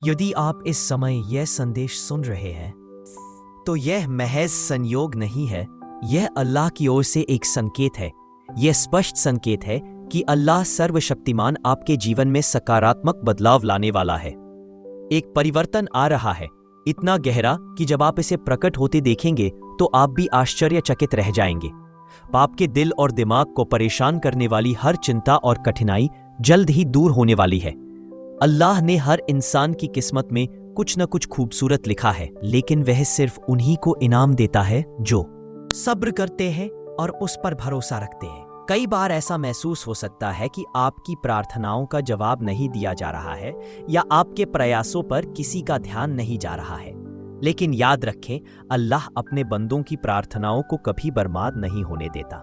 यदि आप इस समय यह संदेश सुन रहे हैं तो यह महज संयोग नहीं है, यह अल्लाह की ओर से एक संकेत है। यह स्पष्ट संकेत है कि अल्लाह सर्वशक्तिमान आपके जीवन में सकारात्मक बदलाव लाने वाला है। एक परिवर्तन आ रहा है, इतना गहरा कि जब आप इसे प्रकट होते देखेंगे तो आप भी आश्चर्यचकित रह जाएंगे। आपके दिल और दिमाग को परेशान करने वाली हर चिंता और कठिनाई जल्द ही दूर होने वाली है। अल्लाह ने हर इंसान की किस्मत में कुछ न कुछ खूबसूरत लिखा है, लेकिन वह सिर्फ उन्हीं को इनाम देता है जो सब्र करते हैं और उस पर भरोसा रखते हैं। कई बार ऐसा महसूस हो सकता है कि आपकी प्रार्थनाओं का जवाब नहीं दिया जा रहा है या आपके प्रयासों पर किसी का ध्यान नहीं जा रहा है, लेकिन याद रखें, अल्लाह अपने बंदों की प्रार्थनाओं को कभी बर्बाद नहीं होने देता।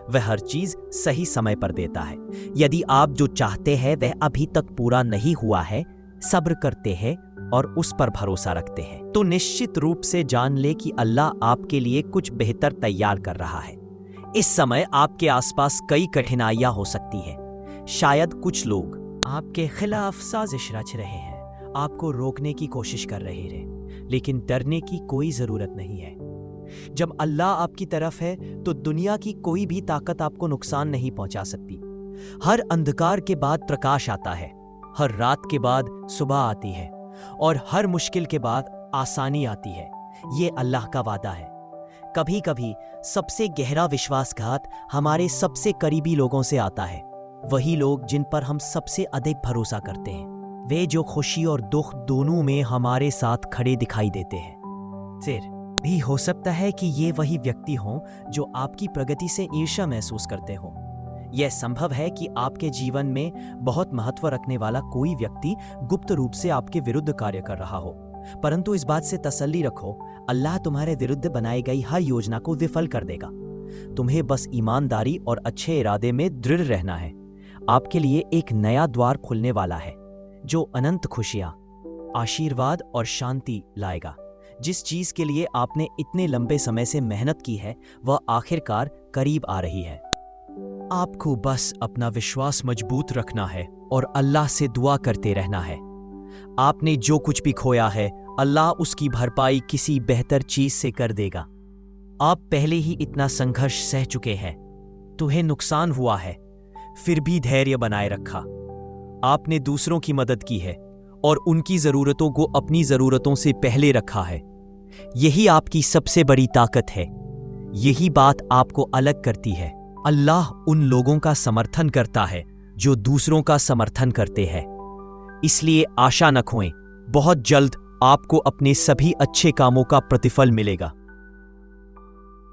वह हर चीज सही समय पर देता है। यदि आप जो चाहते हैं वह अभी तक पूरा नहीं हुआ है, सब्र करते हैं और उस पर भरोसा रखते हैं, तो निश्चित रूप से जान ले कि अल्लाह आपके लिए कुछ बेहतर तैयार कर रहा है। इस समय आपके आसपास कई कठिनाइयां हो सकती हैं। शायद कुछ लोग आपके खिलाफ साजिश रच रहे हैं, आपको रोकने की कोशिश कर रहे हैं, लेकिन डरने की कोई जरूरत नहीं है। जब अल्लाह आपकी तरफ है तो दुनिया की कोई भी ताकत आपको नुकसान नहीं पहुंचा सकती। हर अंधकार के बाद प्रकाश आता है, हर रात के बाद सुबह आती है और हर मुश्किल के बाद आसानी आती है। ये अल्लाह का वादा है। कभी कभी सबसे गहरा विश्वासघात हमारे सबसे करीबी लोगों से आता है, वही लोग जिन पर हम सबसे अधिक भरोसा करते हैं, वे जो खुशी और दुख दोनों में हमारे साथ खड़े दिखाई देते हैं। फिर भी हो सकता है कि ये वही व्यक्ति हों जो आपकी प्रगति से ईर्ष्या महसूस करते हों। यह संभव है कि आपके जीवन में बहुत महत्व रखने वाला कोई व्यक्ति गुप्त रूप से आपके विरुद्ध कार्य कर रहा हो, परंतु इस बात से तसल्ली रखो, अल्लाह तुम्हारे विरुद्ध बनाई गई हर योजना को विफल कर देगा। तुम्हें बस ईमानदारी और अच्छे इरादे में दृढ़ रहना है। आपके लिए एक नया द्वार खुलने वाला है जो अनंत खुशियां, आशीर्वाद और शांति लाएगा। जिस चीज के लिए आपने इतने लंबे समय से मेहनत की है वह आखिरकार करीब आ रही है। आपको बस अपना विश्वास मजबूत रखना है और अल्लाह से दुआ करते रहना है। आपने जो कुछ भी खोया है, अल्लाह उसकी भरपाई किसी बेहतर चीज से कर देगा। आप पहले ही इतना संघर्ष सह चुके हैं, तुम्हें नुकसान हुआ है, फिर भी धैर्य बनाए रखा। आपने दूसरों की मदद की है और उनकी जरूरतों को अपनी जरूरतों से पहले रखा है। यही आपकी सबसे बड़ी ताकत है। यही बात आपको अलग करती है। अल्लाह उन लोगों का समर्थन करता है जो दूसरों का समर्थन करते हैं। इसलिए आशा न खोएं, बहुत जल्द आपको अपने सभी अच्छे कामों का प्रतिफल मिलेगा।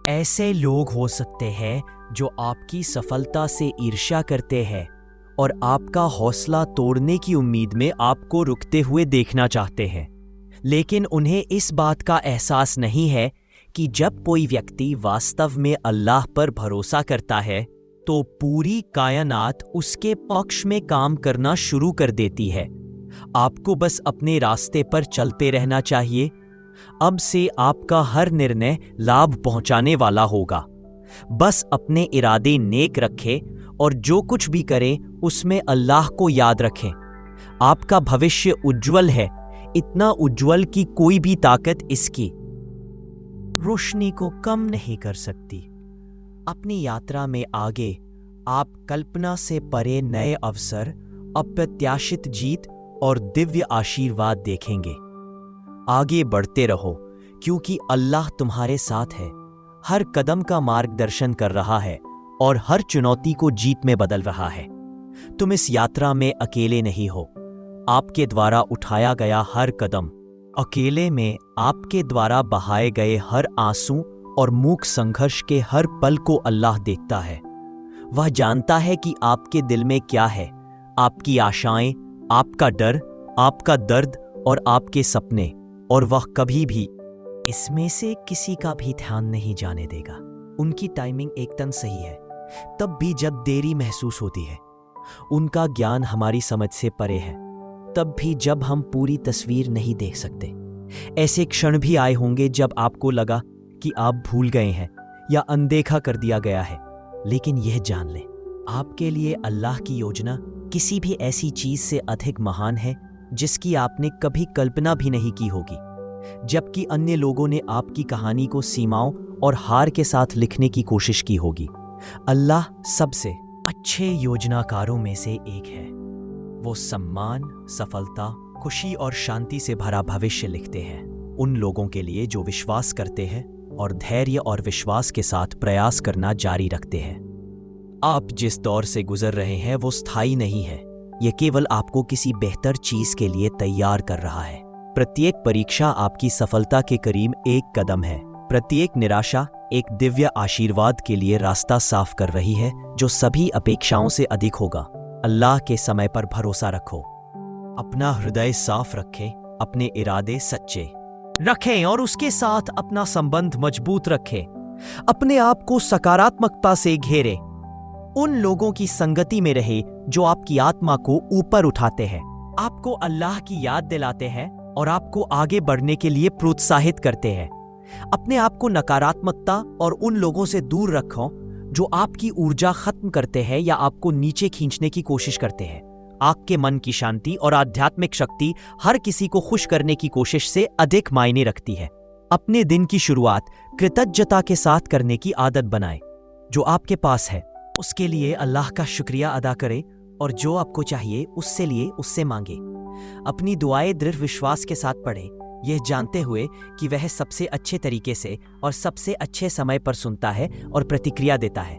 ऐसे लोग हो सकते हैं जो आपकी सफलता से ईर्ष्या करते हैं और आपका हौसला तोड़ने की उम्मीद में आपको रुकते हुए देखना चाहते हैं, लेकिन उन्हें इस बात का एहसास नहीं है कि जब कोई व्यक्ति वास्तव में अल्लाह पर भरोसा करता है तो पूरी कायनात उसके पक्ष में काम करना शुरू कर देती है। आपको बस अपने रास्ते पर चलते रहना चाहिए। अब से आपका हर निर्णय लाभ पहुंचाने वाला होगा। बस अपने इरादे नेक रखें और जो कुछ भी करें उसमें अल्लाह को याद रखें। आपका भविष्य उज्जवल है, इतना उज्जवल कि कोई भी ताकत इसकी रोशनी को कम नहीं कर सकती। अपनी यात्रा में आगे आप कल्पना से परे नए अवसर, अप्रत्याशित जीत और दिव्य आशीर्वाद देखेंगे। आगे बढ़ते रहो क्योंकि अल्लाह तुम्हारे साथ है, हर कदम का मार्गदर्शन कर रहा है और हर चुनौती को जीत में बदल रहा है। तुम इस यात्रा में अकेले नहीं हो। आपके द्वारा उठाया गया हर कदम, अकेले में आपके द्वारा बहाए गए हर आंसू और मूक संघर्ष के हर पल को अल्लाह देखता है। वह जानता है कि आपके दिल में क्या है, आपकी आशाएं, आपका डर, आपका दर्द और आपके सपने, और वह कभी भी इसमें से किसी का भी ध्यान नहीं जाने देगा। उनकी टाइमिंग एकदम सही है, तब भी जब देरी महसूस होती है। उनका ज्ञान हमारी समझ से परे है, तब भी जब हम पूरी तस्वीर नहीं देख सकते। ऐसे क्षण भी आए होंगे जब आपको लगा कि आप भूल गए हैं या अनदेखा कर दिया गया है, लेकिन यह जान लें, आपके लिए अल्लाह की योजना किसी भी ऐसी चीज से अधिक महान है जिसकी आपने कभी कल्पना भी नहीं की होगी, जबकि अन्य लोगों ने आपकी कहानी को सीमाओं और हार के साथ लिखने की कोशिश की होगी। अल्लाह सबसे अच्छे योजनाकारों में से एक है। वो सम्मान, सफलता, खुशी और शांति से भरा भविष्य लिखते हैं उन लोगों के लिए जो विश्वास करते हैं और धैर्य और विश्वास के साथ प्रयास करना जारी रखते हैं। आप जिस दौर से गुजर रहे हैं वो स्थायी नहीं है। यह केवल आपको किसी बेहतर चीज के लिए तैयार कर रहा है। प्रत्येक परीक्षा आपकी सफलता के करीब एक कदम है। प्रत्येक निराशा एक दिव्य आशीर्वाद के लिए रास्ता साफ कर रही है, जो सभी अपेक्षाओं से अधिक होगा। अल्लाह के समय पर भरोसा रखो। अपना हृदय साफ रखें, अपने इरादे सच्चे रखें और उसके साथ अपना संबंध मजबूत रखें। अपने आप को सकारात्मकता से घेरें। उन लोगों की संगति में रहे जो आपकी आत्मा को ऊपर उठाते हैं, आपको अल्लाह की याद दिलाते हैं और आपको आगे बढ़ने के लिए प्रोत्साहित करते हैं। अपने आप को नकारात्मकता और उन लोगों से दूर रखो जो आपकी ऊर्जा खत्म करते हैं या आपको नीचे खींचने की कोशिश करते हैं। आपके मन की शांति और आध्यात्मिक शक्ति हर किसी को खुश करने की कोशिश से अधिक मायने रखती है। अपने दिन की शुरुआत कृतज्ञता के साथ करने की आदत बनाएं। जो आपके पास है उसके लिए अल्लाह का शुक्रिया अदा करें और जो आपको चाहिए उससे लिए उससे मांगे। अपनी दुआएं दृढ़ विश्वास के साथ पढ़ें, यह जानते हुए कि वह सबसे अच्छे तरीके से और सबसे अच्छे समय पर सुनता है और प्रतिक्रिया देता है।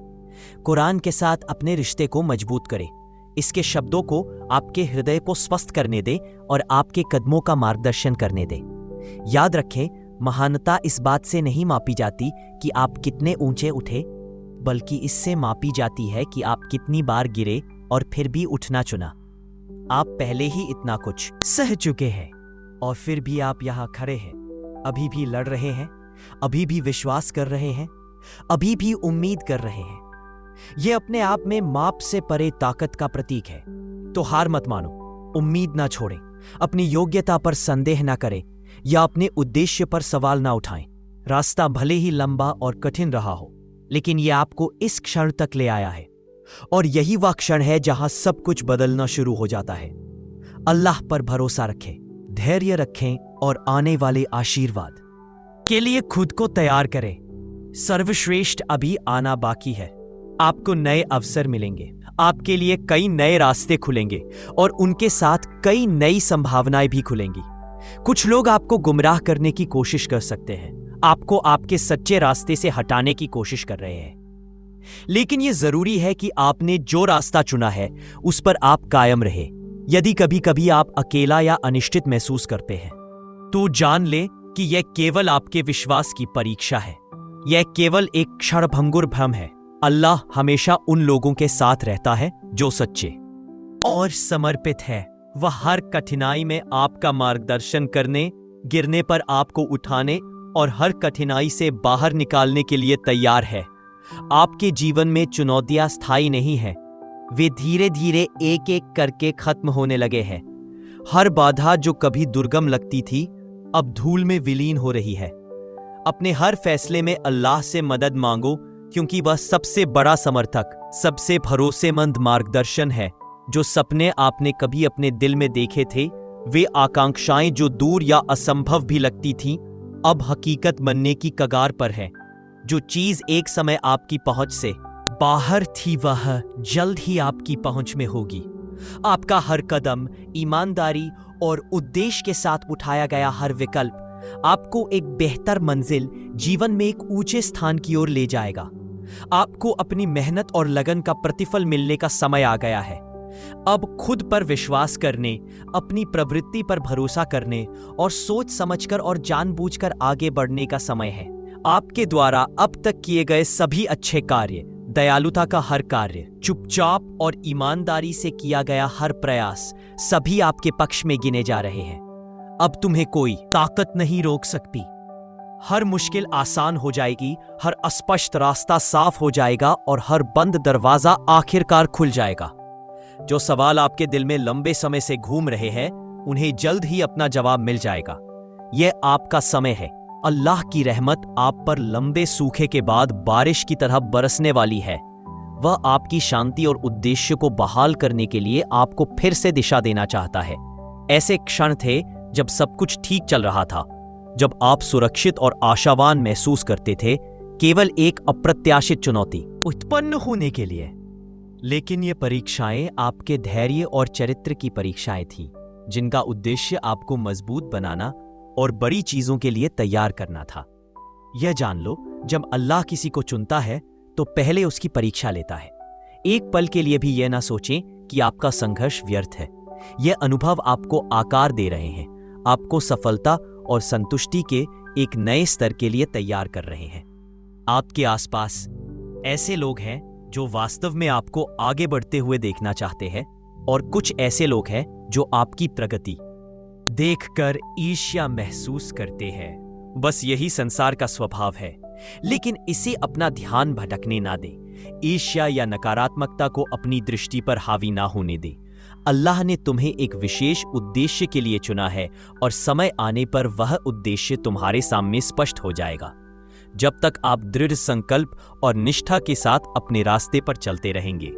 कुरान के साथ अपने रिश्ते को मजबूत करें। इसके शब्दों को आपके हृदय को स्वस्थ करने दे और आपके कदमों का मार्गदर्शन करने दे। याद रखें, महानता इस बात से नहीं मापी जाती कि आप कितने ऊंचे उठे, बल्कि इससे मापी जाती है कि आप कितनी बार गिरे और फिर भी उठना चुना। आप पहले ही इतना कुछ सह चुके हैं और फिर भी आप यहाँ खड़े हैं, अभी भी लड़ रहे हैं, अभी भी विश्वास कर रहे हैं, अभी भी उम्मीद कर रहे हैं। यह अपने आप में माप से परे ताकत का प्रतीक है। तो हार मत मानो, उम्मीद ना छोड़ें, अपनी योग्यता पर संदेह ना करें या अपने उद्देश्य पर सवाल ना उठाएं। रास्ता भले ही लंबा और कठिन रहा हो, लेकिन यह आपको इस क्षण तक ले आया है और यही वह क्षण है जहां सब कुछ बदलना शुरू हो जाता है। अल्लाह पर भरोसा रखें, धैर्य रखें और आने वाले आशीर्वाद के लिए खुद को तैयार करें। सर्वश्रेष्ठ अभी आना बाकी है। आपको नए अवसर मिलेंगे, आपके लिए कई नए रास्ते खुलेंगे और उनके साथ कई नई संभावनाएं भी खुलेंगी। कुछ लोग आपको गुमराह करने की कोशिश कर सकते हैं, आपको आपके सच्चे रास्ते से हटाने की कोशिश कर रहे हैं, लेकिन यह जरूरी है कि आपने जो रास्ता चुना है उस पर आप कायम रहे। यदि कभी कभी आप अकेला या अनिश्चित महसूस करते हैं, तो जान ले कि यह केवल आपके विश्वास की परीक्षा है। यह केवल एक क्षणभंगुर भ्रम है। अल्लाह हमेशा उन लोगों के साथ रहता है जो सच्चे और समर्पित है। वह हर कठिनाई में आपका मार्गदर्शन करने, गिरने पर आपको उठाने और हर कठिनाई से बाहर निकालने के लिए तैयार है। आपके जीवन में चुनौतियां स्थायी नहीं हैं, वे धीरे धीरे एक एक करके खत्म होने लगे हैं। हर बाधा जो कभी दुर्गम लगती थी, अब धूल में विलीन हो रही है। अपने हर फैसले में अल्लाह से मदद मांगो, क्योंकि वह सबसे बड़ा समर्थक, सबसे भरोसेमंद मार्गदर्शन है। जो सपने आपने कभी अपने दिल में देखे थे, वे आकांक्षाएं जो दूर या असंभव भी लगती थीं, अब हकीकत बनने की कगार पर है। जो चीज एक समय आपकी पहुंच से बाहर थी, वह जल्द ही आपकी पहुंच में होगी। आपका हर कदम, ईमानदारी और उद्देश्य के साथ उठाया गया हर विकल्प आपको एक बेहतर मंजिल, जीवन में एक ऊंचे स्थान की ओर ले जाएगा। आपको अपनी मेहनत और लगन का प्रतिफल मिलने का समय आ गया है। अब खुद पर विश्वास करने, अपनी प्रवृत्ति पर भरोसा करने और सोच समझकर और जानबूझकर आगे बढ़ने का समय है। आपके द्वारा अब तक किए गए सभी अच्छे कार्य, दयालुता का हर कार्य, चुपचाप और ईमानदारी से किया गया हर प्रयास, सभी आपके पक्ष में गिने जा रहे हैं। अब तुम्हें कोई ताकत नहीं रोक सकती। हर मुश्किल आसान हो जाएगी, हर अस्पष्ट रास्ता साफ हो जाएगा और हर बंद दरवाजा आखिरकार खुल जाएगा। जो सवाल आपके दिल में लंबे समय से घूम रहे हैं, उन्हें जल्द ही अपना जवाब मिल जाएगा। यह आपका समय है। अल्लाह की रहमत आप पर लंबे सूखे के बाद बारिश की तरह बरसने वाली है। वह आपकी शांति और उद्देश्य को बहाल करने के लिए आपको फिर से दिशा देना चाहता है। ऐसे क्षण थे जब सब कुछ ठीक चल रहा था, जब आप सुरक्षित और आशावान महसूस करते थे, केवल एक अप्रत्याशित चुनौती उत्पन्न होने के लिए। लेकिन ये परीक्षाएं आपके धैर्य और चरित्र की परीक्षाएं थीं, जिनका उद्देश्य आपको मजबूत बनाना और बड़ी चीजों के लिए तैयार करना था। यह जान लो, जब अल्लाह किसी को चुनता है तो पहले उसकी परीक्षा लेता है। एक पल के लिए भी यह ना सोचें कि आपका संघर्ष व्यर्थ है। यह अनुभव आपको आकार दे रहे हैं, आपको सफलता और संतुष्टि के एक नए स्तर के लिए तैयार कर रहे हैं। आपके आसपास ऐसे लोग हैं जो वास्तव में आपको आगे बढ़ते हुए देखना चाहते हैं, और कुछ ऐसे लोग हैं जो आपकी प्रगति देखकर ईर्ष्या महसूस करते हैं। बस यही संसार का स्वभाव है, लेकिन इसे अपना ध्यान भटकने ना दे। ईर्ष्या या नकारात्मकता को अपनी दृष्टि पर हावी ना होने दे। अल्लाह ने तुम्हें एक विशेष उद्देश्य के लिए चुना है, और समय आने पर वह उद्देश्य तुम्हारे सामने स्पष्ट हो जाएगा। जब तक आप दृढ़ संकल्प और निष्ठा के साथ अपने रास्ते पर चलते रहेंगे,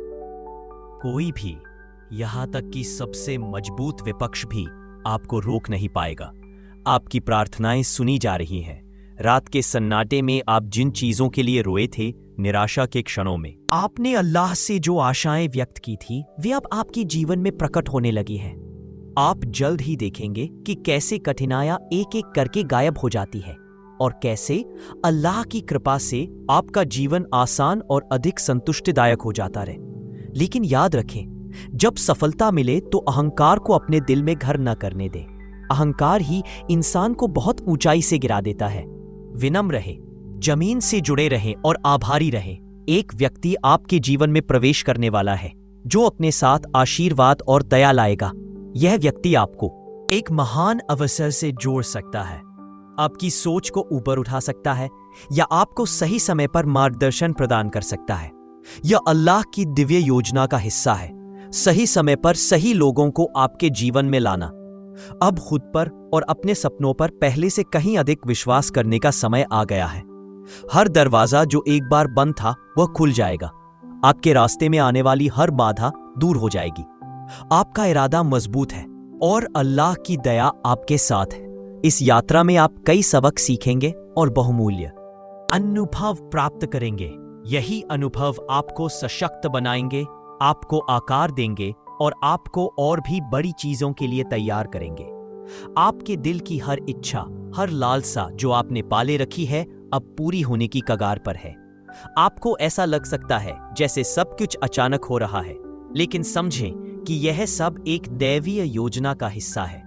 कोई भी, यहां तक कि सबसे मजबूत विपक्ष भी आपको रोक नहीं पाएगा। आपकी प्रार्थनाएं सुनी जा रही हैं। रात के सन्नाटे में आप जिन चीजों के लिए रोए थे, निराशा के क्षणों में आपने अल्लाह से जो आशाएं व्यक्त की थी, वे अब आपके जीवन में प्रकट होने लगी हैं। आप जल्द ही देखेंगे कि कैसे कठिनाइयां एक एक करके गायब हो जाती है, और कैसे अल्लाह की कृपा से आपका जीवन आसान और अधिक संतुष्टिदायक हो जाता रहे। लेकिन याद रखें, जब सफलता मिले तो अहंकार को अपने दिल में घर न करने दें। अहंकार ही इंसान को बहुत ऊंचाई से गिरा देता है। विनम्र रहे, जमीन से जुड़े रहें और आभारी रहें। एक व्यक्ति आपके जीवन में प्रवेश करने वाला है जो अपने साथ आशीर्वाद और दया लाएगा। यह व्यक्ति आपको एक महान अवसर से जोड़ सकता है, आपकी सोच को ऊपर उठा सकता है, या आपको सही समय पर मार्गदर्शन प्रदान कर सकता है। यह अल्लाह की दिव्य योजना का हिस्सा है, सही समय पर सही लोगों को आपके जीवन में लाना। अब खुद पर और अपने सपनों पर पहले से कहीं अधिक विश्वास करने का समय आ गया है। हर दरवाजा जो एक बार बंद था वह खुल जाएगा। आपके रास्ते में आने वाली हर बाधा दूर हो जाएगी। आपका इरादा मजबूत है और अल्लाह की दया आपके साथ है। इस यात्रा में आप कई सबक सीखेंगे और बहुमूल्य अनुभव प्राप्त करेंगे। यही अनुभव आपको सशक्त बनाएंगे, आपको आकार देंगे और आपको और भी बड़ी चीजों के लिए तैयार करेंगे। आपके दिल की हर इच्छा, हर लालसा जो आपने पाले रखी है, अब पूरी होने की कगार पर है। आपको ऐसा लग सकता है जैसे सब कुछ अचानक हो रहा है, लेकिन समझें कि यह सब एक दैवीय योजना का हिस्सा है।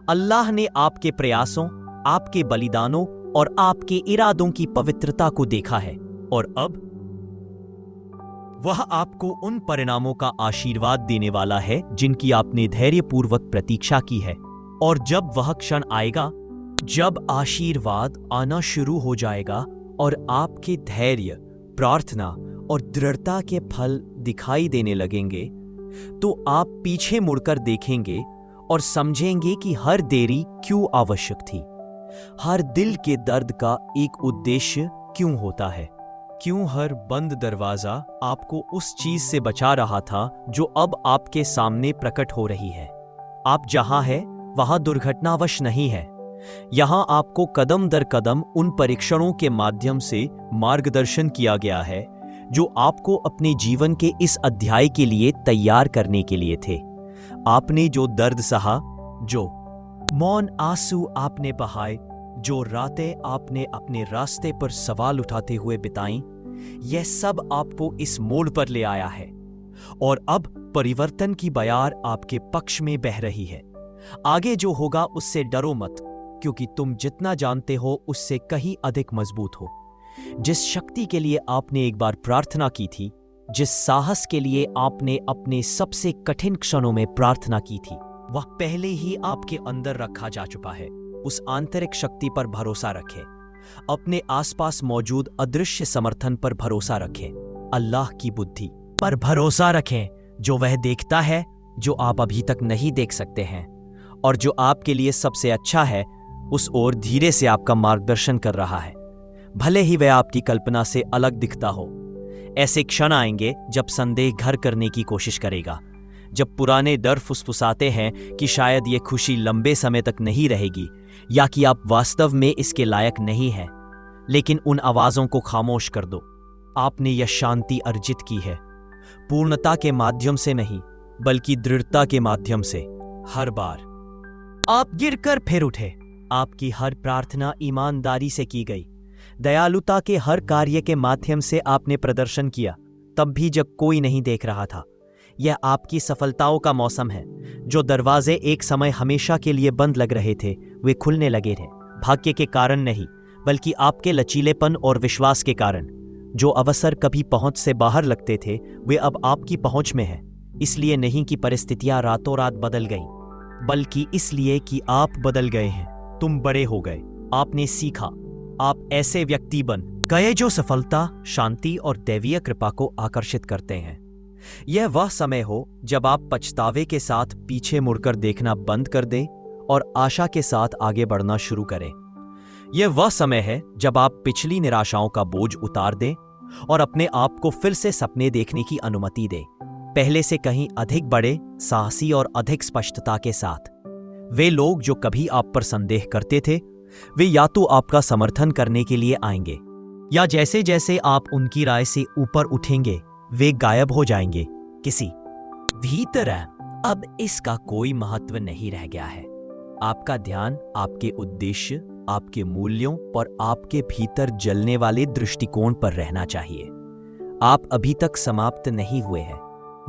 अल्लाह ने आपके प्रयासों, आपके बलिदानों और आपके इरादों की पवित्रता को देखा है, और अब वह आपको उन परिणामों का आशीर्वाद देने वाला है जिनकी आपने धैर्यपूर्वक प्रतीक्षा की है। और जब वह क्षण आएगा जब आशीर्वाद आना शुरू हो जाएगा और आपके धैर्य, प्रार्थना और दृढ़ता के फल दिखाई देने लगेंगे, तो आप पीछे मुड़कर देखेंगे और समझेंगे कि हर देरी क्यों आवश्यक थी। हर दिल के दर्द का एक उद्देश्य क्यों होता है। क्यों हर बंद दरवाजा आपको उस चीज से बचा रहा था जो अब आपके सामने प्रकट हो रही है। आप जहां हैं वहां दुर्घटनावश नहीं है। यहां आपको कदम दर कदम उन परीक्षणों के माध्यम से मार्गदर्शन किया गया है जो आपको अपने जीवन के इस अध्याय के लिए तैयार करने के लिए थे। आपने जो दर्द सहा, जो मौन आंसू आपने बहाए, जो रातें आपने अपने रास्ते पर सवाल उठाते हुए बिताई, यह सब आपको इस मोड़ पर ले आया है। और अब परिवर्तन की बयार आपके पक्ष में बह रही है। आगे जो होगा उससे डरो मत, क्योंकि तुम जितना जानते हो उससे कहीं अधिक मजबूत हो। जिस शक्ति के लिए आपने एक बार प्रार्थना की थी, जिस साहस के लिए आपने अपने सबसे कठिन क्षणों में प्रार्थना की थी, वह पहले ही आपके अंदर रखा जा चुका है। उस आंतरिक शक्ति पर भरोसा रखें। अपने आसपास मौजूद अदृश्य समर्थन पर भरोसा रखें। अल्लाह की बुद्धि पर भरोसा रखें, जो वह देखता है जो आप अभी तक नहीं देख सकते हैं, और जो आपके लिए सबसे अच्छा है उस ओर धीरे से आपका मार्गदर्शन कर रहा है, भले ही वह आपकी कल्पना से अलग दिखता हो। ऐसे क्षण आएंगे जब संदेह घर करने की कोशिश करेगा, जब पुराने डर फुसफुसाते हैं कि शायद ये खुशी लंबे समय तक नहीं रहेगी या कि आप वास्तव में इसके लायक नहीं हैं, लेकिन उन आवाज़ों को खामोश कर दो। आपने यह शांति अर्जित की है, पूर्णता के माध्यम से नहीं बल्कि दृढ़ता के माध्यम से। हर बार आप गिरकर फिर उठे, आपकी हर प्रार्थना ईमानदारी से की गई, दयालुता के हर कार्य के माध्यम से आपने प्रदर्शन किया, तब भी जब कोई नहीं देख रहा था। यह आपकी सफलताओं का मौसम है। जो दरवाजे एक समय हमेशा के लिए बंद लग रहे थे वे खुलने लगे थे, भाग्य के कारण नहीं बल्कि आपके लचीलेपन और विश्वास के कारण। जो अवसर कभी पहुंच से बाहर लगते थे वे अब आपकी पहुंच में हैं। इसलिए नहीं कि परिस्थितियां रातों रात बदल गईं, बल्कि इसलिए कि आप बदल गए हैं। तुम बड़े हो गए, आपने सीखा, आप ऐसे व्यक्ति बन गए जो सफलता, शांति और दैवीय कृपा को आकर्षित करते हैं। यह वह समय हो जब आप पछतावे के साथ पीछे मुड़कर देखना बंद कर दें और आशा के साथ आगे बढ़ना शुरू करें। यह वह समय है जब आप पिछली निराशाओं का बोझ उतार दें और अपने आप को फिर से सपने देखने की अनुमति दें, पहले से कहीं अधिक बड़े, साहसी और अधिक स्पष्टता के साथ। वे लोग जो कभी आप पर संदेह करते थे वे या तो आपका समर्थन करने के लिए आएंगे या जैसे जैसे आप उनकी राय से ऊपर उठेंगे वे गायब हो जाएंगे। किसी भीतर अब इसका कोई महत्व नहीं रह गया है। आपका ध्यान आपके उद्देश्य, आपके मूल्यों और आपके भीतर जलने वाले दृष्टिकोण पर रहना चाहिए। आप अभी तक समाप्त नहीं हुए हैं,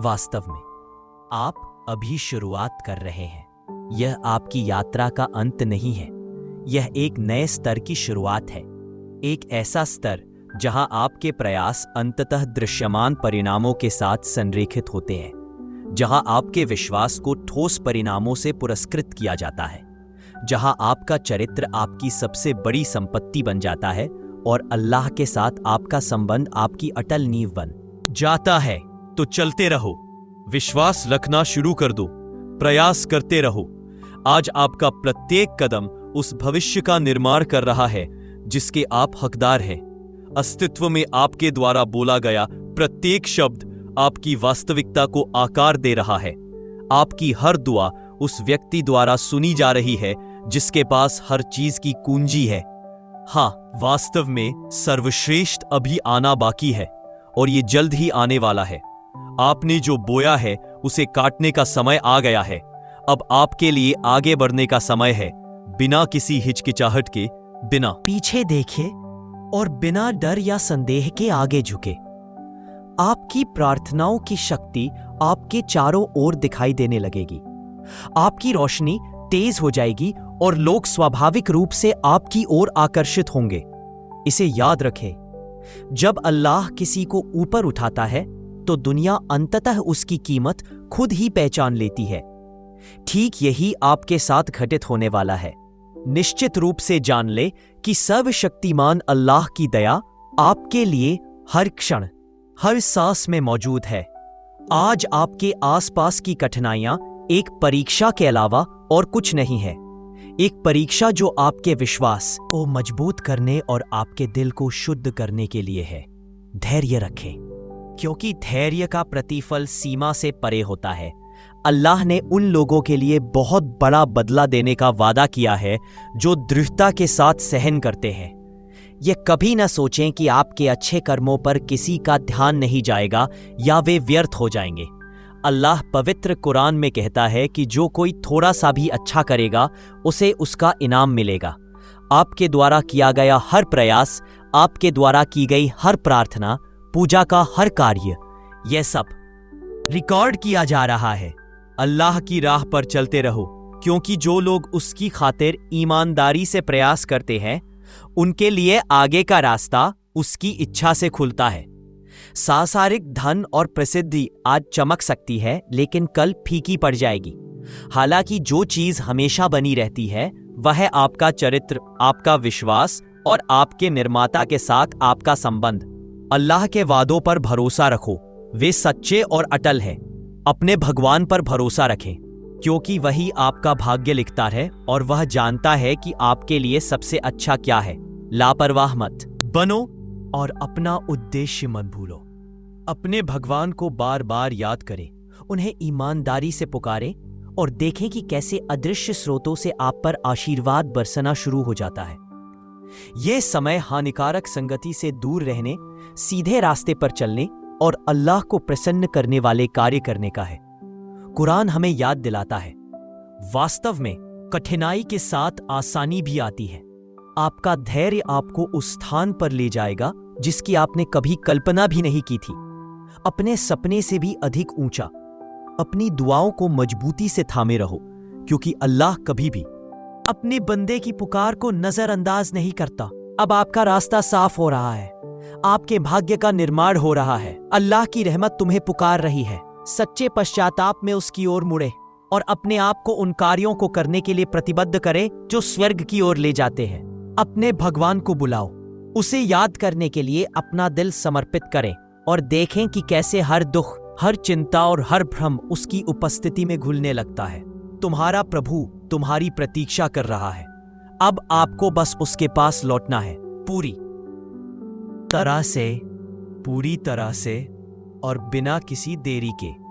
वास्तव में आप अभी शुरुआत कर रहे हैं। यह आपकी यात्रा का अंत नहीं है, यह एक नए स्तर की शुरुआत है। एक ऐसा स्तर जहां आपके प्रयास अंततः दृश्यमान परिणामों के साथ संरेखित होते हैं, जहां आपके विश्वास को ठोस परिणामों से पुरस्कृत किया जाता है, जहां आपका चरित्र आपकी सबसे बड़ी संपत्ति बन जाता है और अल्लाह के साथ आपका संबंध आपकी अटल नींव बन जाता है। तो चलते रहो, विश्वास रखना शुरू कर दो, प्रयास करते रहो। आज आपका प्रत्येक कदम उस भविष्य का निर्माण कर रहा है जिसके आप हकदार हैं। अस्तित्व में आपके द्वारा बोला गया प्रत्येक शब्द आपकी वास्तविकता को आकार दे रहा है। आपकी हर दुआ उस व्यक्ति द्वारा सुनी जा रही है जिसके पास हर चीज की कुंजी है। हाँ, वास्तव में सर्वश्रेष्ठ अभी आना बाकी है और ये जल्द ही आने वाला है। आपने जो बोया है उसे काटने का समय आ गया है। अब आपके लिए आगे बढ़ने का समय है, बिना किसी हिचकिचाहट के, बिना पीछे देखे और बिना डर या संदेह के आगे झुके। आपकी प्रार्थनाओं की शक्ति आपके चारों ओर दिखाई देने लगेगी। आपकी रोशनी तेज हो जाएगी और लोग स्वाभाविक रूप से आपकी ओर आकर्षित होंगे। इसे याद रखें, जब अल्लाह किसी को ऊपर उठाता है तो दुनिया अंततः उसकी कीमत खुद ही पहचान लेती है। ठीक यही आपके साथ घटित होने वाला है। निश्चित रूप से जान ले कि सर्वशक्तिमान अल्लाह की दया आपके लिए हर क्षण, हर सांस में मौजूद है। आज आपके आसपास की कठिनाइयां एक परीक्षा के अलावा और कुछ नहीं है। एक परीक्षा जो आपके विश्वास को मजबूत करने और आपके दिल को शुद्ध करने के लिए है। धैर्य रखें, क्योंकि धैर्य का प्रतिफल सीमा से परे होता है। अल्लाह ने उन लोगों के लिए बहुत बड़ा बदला देने का वादा किया है जो दृढ़ता के साथ सहन करते हैं। यह कभी न सोचें कि आपके अच्छे कर्मों पर किसी का ध्यान नहीं जाएगा या वे व्यर्थ हो जाएंगे। अल्लाह पवित्र कुरान में कहता है कि जो कोई थोड़ा सा भी अच्छा करेगा उसे उसका इनाम मिलेगा। आपके द्वारा किया गया हर प्रयास, आपके द्वारा की गई हर प्रार्थना, पूजा का हर कार्य, यह सब रिकॉर्ड किया जा रहा है। अल्लाह की राह पर चलते रहो, क्योंकि जो लोग उसकी खातिर ईमानदारी से प्रयास करते हैं उनके लिए आगे का रास्ता उसकी इच्छा से खुलता है। सांसारिक धन और प्रसिद्धि आज चमक सकती है लेकिन कल फीकी पड़ जाएगी। हालांकि जो चीज हमेशा बनी रहती है वह है आपका चरित्र, आपका विश्वास और आपके निर्माता के साथ आपका संबंध। अल्लाह के वादों पर भरोसा रखो, वे सच्चे और अटल हैं। अपने भगवान पर भरोसा रखें, क्योंकि वही आपका भाग्य लिखता है और वह जानता है कि आपके लिए सबसे अच्छा क्या है। लापरवाह मत बनो और अपना उद्देश्य मत भूलो। अपने भगवान को बार बार याद करें, उन्हें ईमानदारी से पुकारें और देखें कि कैसे अदृश्य स्रोतों से आप पर आशीर्वाद बरसना शुरू हो जाता है। यह समय हानिकारक संगति से दूर रहने, सीधे रास्ते पर चलने और अल्लाह को प्रसन्न करने वाले कार्य करने का है। कुरान हमें याद दिलाता है, वास्तव में कठिनाई के साथ आसानी भी आती है। आपका धैर्य आपको उस स्थान पर ले जाएगा जिसकी आपने कभी कल्पना भी नहीं की थी, अपने सपने से भी अधिक ऊंचा। अपनी दुआओं को मजबूती से थामे रहो, क्योंकि अल्लाह कभी भी अपने बंदे की पुकार को नजरअंदाज नहीं करता। अब आपका रास्ता साफ हो रहा है, आपके भाग्य का निर्माण हो रहा है। अल्लाह की रहमत तुम्हें पुकार रही है। सच्चे पश्चाताप में उसकी ओर मुड़े और अपने आप को उन कार्यों को करने के लिए प्रतिबद्ध करें जो स्वर्ग की ओर ले जाते हैं। अपने भगवान को बुलाओ, उसे याद करने के लिए अपना दिल समर्पित करें और देखें कि कैसे हर दुख, हर चिंता और हर भ्रम उसकी उपस्थिति में घुलने लगता है। तुम्हारा प्रभु तुम्हारी प्रतीक्षा कर रहा है। अब आपको बस उसके पास लौटना है, पूरी तरह से और बिना किसी देरी के।